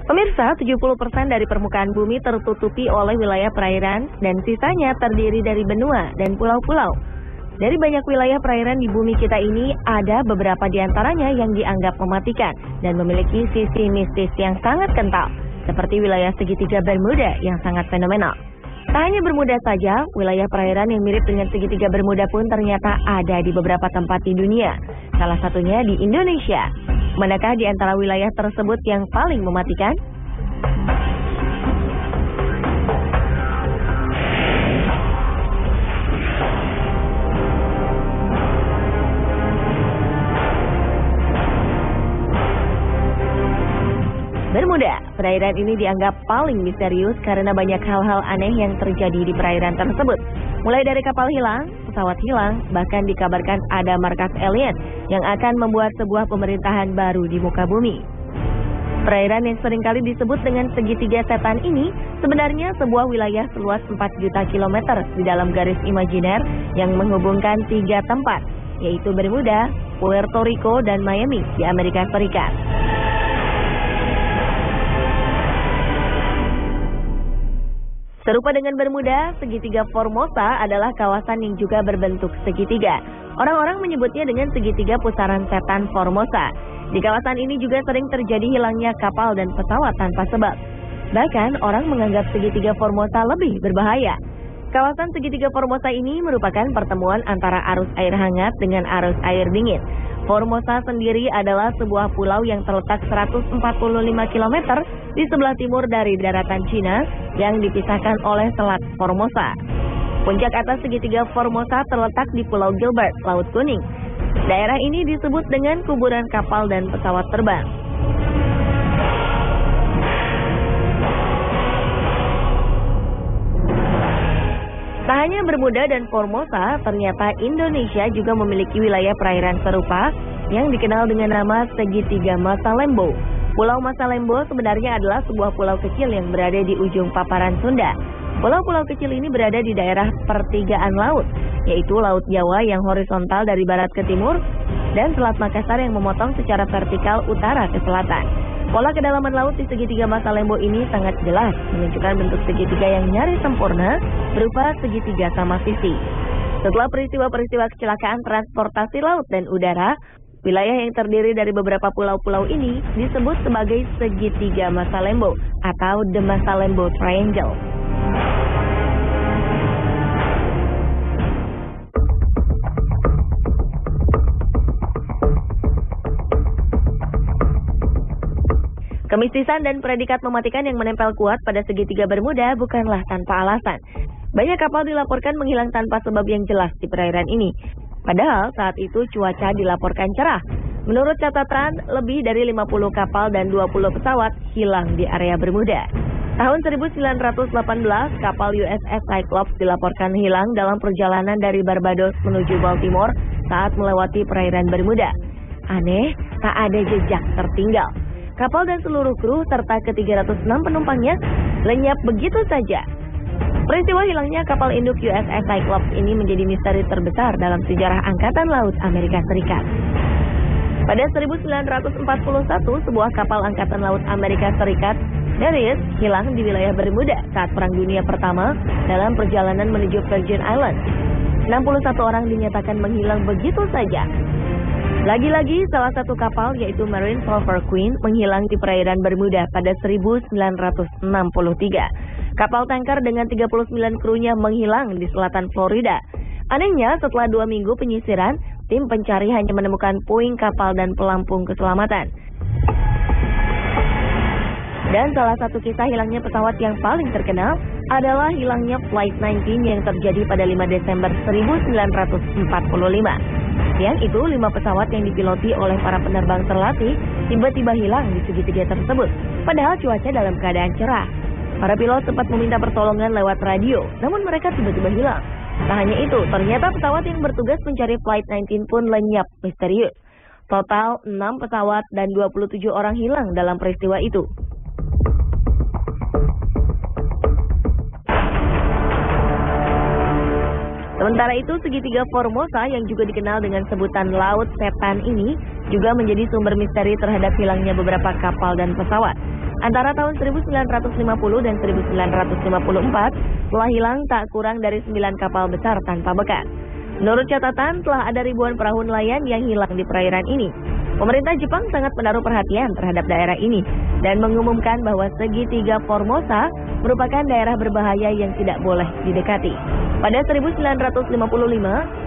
Pemirsa, 70% dari permukaan bumi tertutupi oleh wilayah perairan dan sisanya terdiri dari benua dan pulau-pulau. Dari banyak wilayah perairan di bumi kita ini, ada beberapa di antaranya yang dianggap mematikan dan memiliki sisi mistis yang sangat kental, seperti wilayah segitiga Bermuda yang sangat fenomenal. Tak hanya Bermuda saja, wilayah perairan yang mirip dengan segitiga Bermuda pun ternyata ada di beberapa tempat di dunia, salah satunya di Indonesia. Manakah di antara wilayah tersebut yang paling mematikan? Bermuda, perairan ini dianggap paling misterius karena banyak hal-hal aneh yang terjadi di perairan tersebut. Mulai dari kapal hilang, pesawat hilang, bahkan dikabarkan ada markas alien yang akan membuat sebuah pemerintahan baru di muka bumi. Perairan yang seringkali disebut dengan segitiga setan ini sebenarnya sebuah wilayah seluas 4 juta kilometer di dalam garis imajiner yang menghubungkan 3 tempat, yaitu Bermuda, Puerto Rico, dan Miami di Amerika Serikat. Serupa dengan Bermuda, segitiga Formosa adalah kawasan yang juga berbentuk segitiga. Orang-orang menyebutnya dengan segitiga pusaran setan Formosa. Di kawasan ini juga sering terjadi hilangnya kapal dan pesawat tanpa sebab. Bahkan orang menganggap segitiga Formosa lebih berbahaya. Kawasan segitiga Formosa ini merupakan pertemuan antara arus air hangat dengan arus air dingin. Formosa sendiri adalah sebuah pulau yang terletak 145 km di sebelah timur dari daratan Cina yang dipisahkan oleh Selat Formosa. Puncak atas segitiga Formosa terletak di Pulau Gilbert, Laut Kuning. Daerah ini disebut dengan kuburan kapal dan pesawat terbang. Tak hanya Bermuda dan Formosa, ternyata Indonesia juga memiliki wilayah perairan serupa yang dikenal dengan nama segitiga Masalembo. Pulau Masalembo sebenarnya adalah sebuah pulau kecil yang berada di ujung paparan Sunda. Pulau-pulau kecil ini berada di daerah pertigaan laut, yaitu Laut Jawa yang horizontal dari barat ke timur dan Selat Makassar yang memotong secara vertikal utara ke selatan. Pola kedalaman laut di segitiga Masalembo ini sangat jelas, menunjukkan bentuk segitiga yang nyaris sempurna berupa segitiga sama sisi. Setelah peristiwa-peristiwa kecelakaan transportasi laut dan udara, wilayah yang terdiri dari beberapa pulau-pulau ini disebut sebagai segitiga Masalembo atau The Masalembo Triangle. Kemistisan dan predikat mematikan yang menempel kuat pada segitiga Bermuda bukanlah tanpa alasan. Banyak kapal dilaporkan menghilang tanpa sebab yang jelas di perairan ini. Padahal saat itu cuaca dilaporkan cerah. Menurut catatan, lebih dari 50 kapal dan 20 pesawat hilang di area Bermuda. Tahun 1918, kapal USS Cyclops dilaporkan hilang dalam perjalanan dari Barbados menuju Baltimore saat melewati perairan Bermuda. Aneh, tak ada jejak tertinggal. Kapal dan seluruh kru serta ke-306 penumpangnya lenyap begitu saja. Peristiwa hilangnya kapal induk USS Cyclops ini menjadi misteri terbesar dalam sejarah Angkatan Laut Amerika Serikat. Pada 1941, sebuah kapal Angkatan Laut Amerika Serikat, Darius, hilang di wilayah Bermuda saat Perang Dunia Pertama dalam perjalanan menuju Virgin Islands. 61 orang dinyatakan menghilang begitu saja. Lagi-lagi, salah satu kapal yaitu Marine Silver Queen menghilang di perairan Bermuda pada 1963. Kapal tanker dengan 39 krunya menghilang di selatan Florida. Anehnya, setelah 2 minggu penyisiran, tim pencari hanya menemukan puing kapal dan pelampung keselamatan. Dan salah satu kisah hilangnya pesawat yang paling terkenal adalah hilangnya Flight 19 yang terjadi pada 5 Desember 1945. Siang itu, 5 pesawat yang dipiloti oleh para penerbang terlatih tiba-tiba hilang di segitiga tersebut, padahal cuaca dalam keadaan cerah. Para pilot sempat meminta pertolongan lewat radio, namun mereka tiba-tiba hilang. Tak hanya itu, ternyata pesawat yang bertugas mencari Flight 19 pun lenyap misterius. Total 6 pesawat dan 27 orang hilang dalam peristiwa itu. Sementara itu, segitiga Formosa yang juga dikenal dengan sebutan Laut Setan ini juga menjadi sumber misteri terhadap hilangnya beberapa kapal dan pesawat. Antara tahun 1950 dan 1954, telah hilang tak kurang dari 9 kapal besar tanpa bekas. Menurut catatan, telah ada ribuan perahu nelayan yang hilang di perairan ini. Pemerintah Jepang sangat menaruh perhatian terhadap daerah ini dan mengumumkan bahwa segitiga Formosa merupakan daerah berbahaya yang tidak boleh didekati. Pada 1955,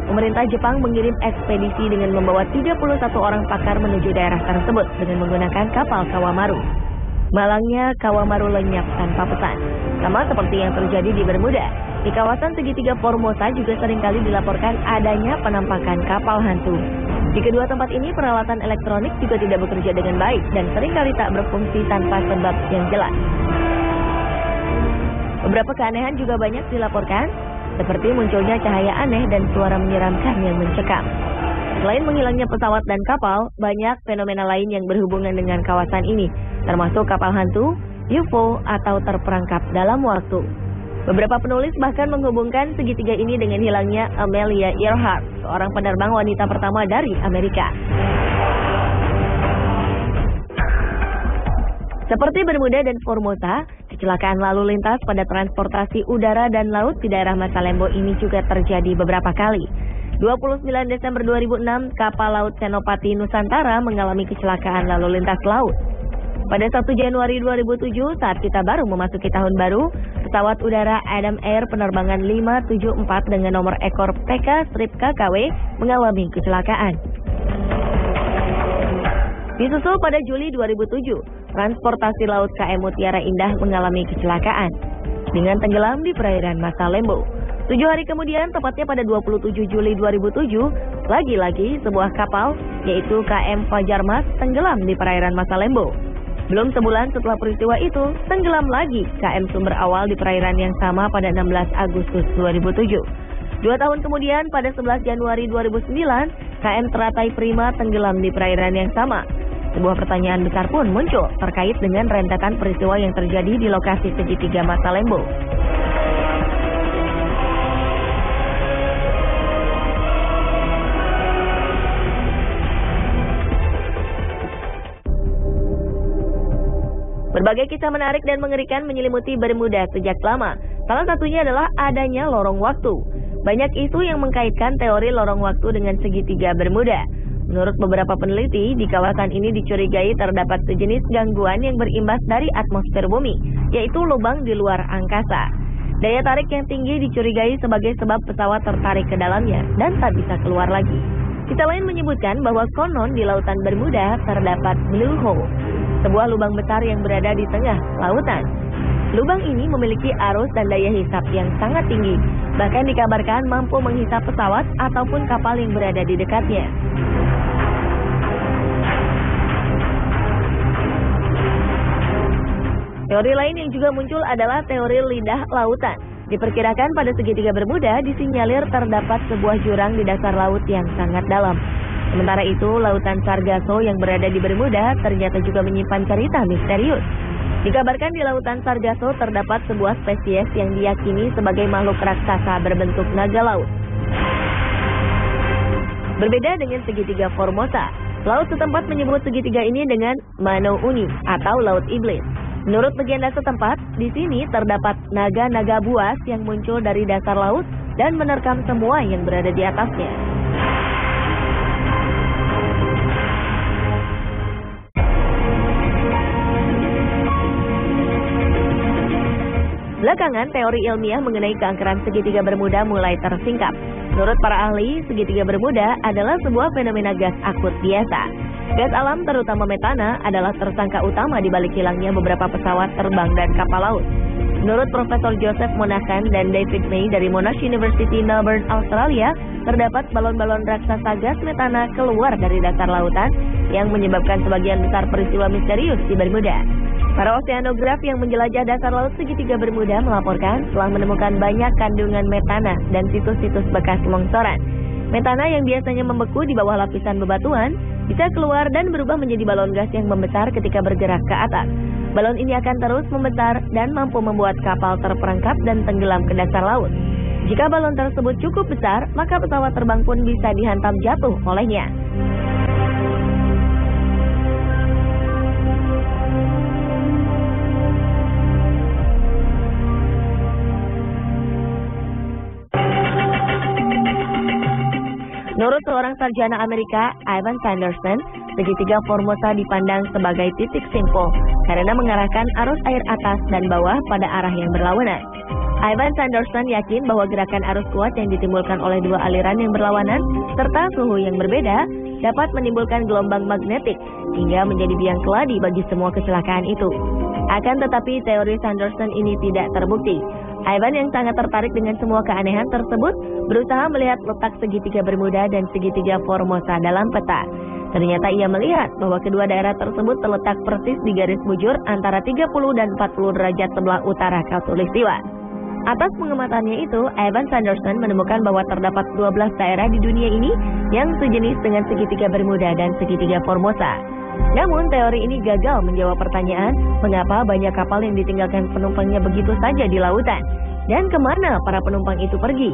pemerintah Jepang mengirim ekspedisi dengan membawa 31 orang pakar menuju daerah tersebut dengan menggunakan kapal Kawamaru. Malangnya Kawamaru lenyap tanpa pesan, sama seperti yang terjadi di Bermuda. Di kawasan segitiga Formosa juga seringkali dilaporkan adanya penampakan kapal hantu. Di kedua tempat ini peralatan elektronik juga tidak bekerja dengan baik dan seringkali tak berfungsi tanpa sebab yang jelas. Beberapa keanehan juga banyak dilaporkan, seperti munculnya cahaya aneh dan suara menyeramkan yang mencekam. Selain menghilangnya pesawat dan kapal, banyak fenomena lain yang berhubungan dengan kawasan ini, termasuk kapal hantu, UFO, atau terperangkap dalam waktu. Beberapa penulis bahkan menghubungkan segitiga ini dengan hilangnya Amelia Earhart, seorang penerbang wanita pertama dari Amerika. Seperti Bermuda dan Formosa, kecelakaan lalu lintas pada transportasi udara dan laut di daerah Masalembo ini juga terjadi beberapa kali. 29 Desember 2006, kapal laut Senopati Nusantara mengalami kecelakaan lalu lintas laut. Pada 1 Januari 2007, saat kita baru memasuki tahun baru, pesawat udara Adam Air penerbangan 574 dengan nomor ekor PK-KKW mengalami kecelakaan. Disusul pada Juli 2007, transportasi laut KM Mutiara Indah mengalami kecelakaan dengan tenggelam di perairan Masalembo. 7 hari kemudian, tepatnya pada 27 Juli 2007, lagi-lagi sebuah kapal, yaitu KM Fajar Mas, tenggelam di perairan Masalembo. Belum sebulan setelah peristiwa itu, tenggelam lagi KM Sumber Awal di perairan yang sama pada 16 Agustus 2007. 2 tahun kemudian, pada 11 Januari 2009, KM Teratai Prima tenggelam di perairan yang sama. Sebuah pertanyaan besar pun muncul terkait dengan rentetan peristiwa yang terjadi di lokasi segitiga Masalembo. Berbagai kisah menarik dan mengerikan menyelimuti Bermuda sejak lama. Salah satunya adalah adanya lorong waktu. Banyak isu yang mengkaitkan teori lorong waktu dengan segitiga Bermuda. Menurut beberapa peneliti, di kawasan ini dicurigai terdapat sejenis gangguan yang berimbas dari atmosfer bumi, yaitu lubang di luar angkasa. Daya tarik yang tinggi dicurigai sebagai sebab pesawat tertarik ke dalamnya dan tak bisa keluar lagi. Kisah lain menyebutkan bahwa konon di lautan Bermuda terdapat blue hole, sebuah lubang besar yang berada di tengah lautan. Lubang ini memiliki arus dan daya hisap yang sangat tinggi, bahkan dikabarkan mampu menghisap pesawat ataupun kapal yang berada di dekatnya. Teori lain yang juga muncul adalah teori lidah lautan. Diperkirakan pada segitiga Bermuda disinyalir terdapat sebuah jurang di dasar laut yang sangat dalam. Sementara itu, lautan Sargasso yang berada di Bermuda ternyata juga menyimpan cerita misterius. Dikabarkan di lautan Sargasso terdapat sebuah spesies yang diyakini sebagai makhluk raksasa berbentuk naga laut. Berbeda dengan segitiga Formosa, laut setempat menyebut segitiga ini dengan Mano Uni atau Laut Iblis. Menurut legenda setempat, di sini terdapat naga-naga buas yang muncul dari dasar laut dan menerkam semua yang berada di atasnya. Belakangan, teori ilmiah mengenai keangkeran segitiga Bermuda mulai tersingkap. Menurut para ahli, segitiga Bermuda adalah sebuah fenomena gas akut biasa. Gas alam, terutama metana, adalah tersangka utama di balik hilangnya beberapa pesawat terbang dan kapal laut. Menurut Profesor Joseph Monahan dan David May dari Monash University Melbourne, Australia, terdapat balon-balon raksasa gas metana keluar dari dasar lautan yang menyebabkan sebagian besar peristiwa misterius di Bermuda. Para oseanograf yang menjelajah dasar laut segitiga Bermuda melaporkan telah menemukan banyak kandungan metana dan situs-situs bekas longsoran. Metana yang biasanya membeku di bawah lapisan bebatuan bisa keluar dan berubah menjadi balon gas yang membesar ketika bergerak ke atas. Balon ini akan terus membesar dan mampu membuat kapal terperangkap dan tenggelam ke dasar laut. Jika balon tersebut cukup besar, maka pesawat terbang pun bisa dihantam jatuh olehnya. Menurut seorang sarjana Amerika, Ivan Sanderson, segitiga Formosa dipandang sebagai titik simpul karena mengarahkan arus air atas dan bawah pada arah yang berlawanan. Ivan Sanderson yakin bahwa gerakan arus kuat yang ditimbulkan oleh dua aliran yang berlawanan serta suhu yang berbeda dapat menimbulkan gelombang magnetik hingga menjadi biang keladi bagi semua kecelakaan itu. Akan tetapi teori Sanderson ini tidak terbukti. Ivan yang sangat tertarik dengan semua keanehan tersebut berusaha melihat letak segitiga Bermuda dan segitiga Formosa dalam peta. Ternyata ia melihat bahwa kedua daerah tersebut terletak persis di garis bujur antara 30 dan 40 derajat sebelah utara Khatulistiwa. Atas pengamatannya itu, Ivan Sanderson menemukan bahwa terdapat 12 daerah di dunia ini yang sejenis dengan segitiga Bermuda dan segitiga Formosa. Namun, teori ini gagal menjawab pertanyaan mengapa banyak kapal yang ditinggalkan penumpangnya begitu saja di lautan, dan kemana para penumpang itu pergi.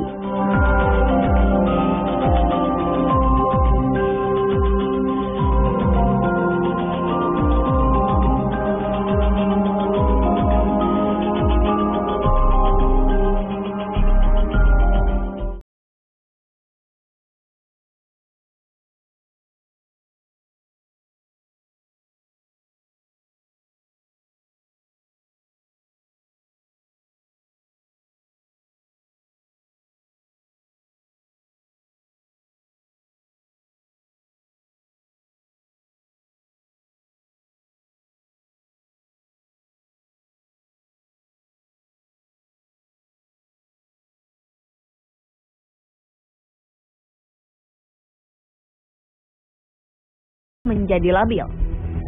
Menjadi labil,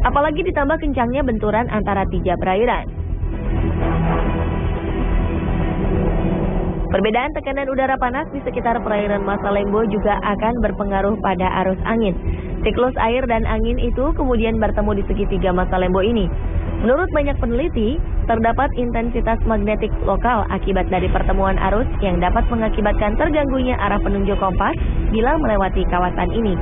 apalagi ditambah kencangnya benturan antara tiga perairan. Perbedaan tekanan udara panas di sekitar perairan Masalembo juga akan berpengaruh pada arus angin. Siklus air dan angin itu kemudian bertemu di segitiga Masalembo ini. Menurut banyak peneliti, terdapat intensitas magnetik lokal akibat dari pertemuan arus yang dapat mengakibatkan terganggunya arah penunjuk kompas bila melewati kawasan ini.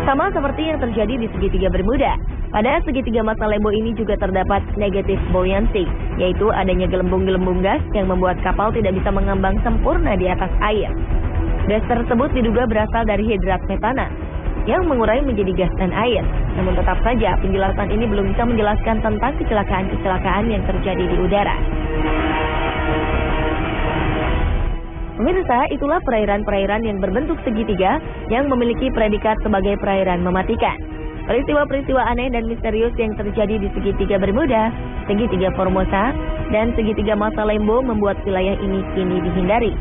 Sama seperti yang terjadi di segitiga Bermuda, pada segitiga Masalembo ini juga terdapat negative buoyancy, yaitu adanya gelembung-gelembung gas yang membuat kapal tidak bisa mengambang sempurna di atas air. Gas tersebut diduga berasal dari hidrat metana yang mengurai menjadi gas dan air. Namun tetap saja penjelasan ini belum bisa menjelaskan tentang kecelakaan-kecelakaan yang terjadi di udara. Pemirsa, itulah perairan-perairan yang berbentuk segitiga yang memiliki predikat sebagai perairan mematikan. Peristiwa-peristiwa aneh dan misterius yang terjadi di segitiga Bermuda, segitiga Formosa, dan segitiga Masalembo membuat wilayah ini kini dihindari.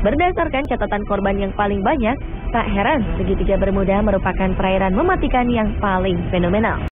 Berdasarkan catatan korban yang paling banyak, tak heran segitiga Bermuda merupakan perairan mematikan yang paling fenomenal.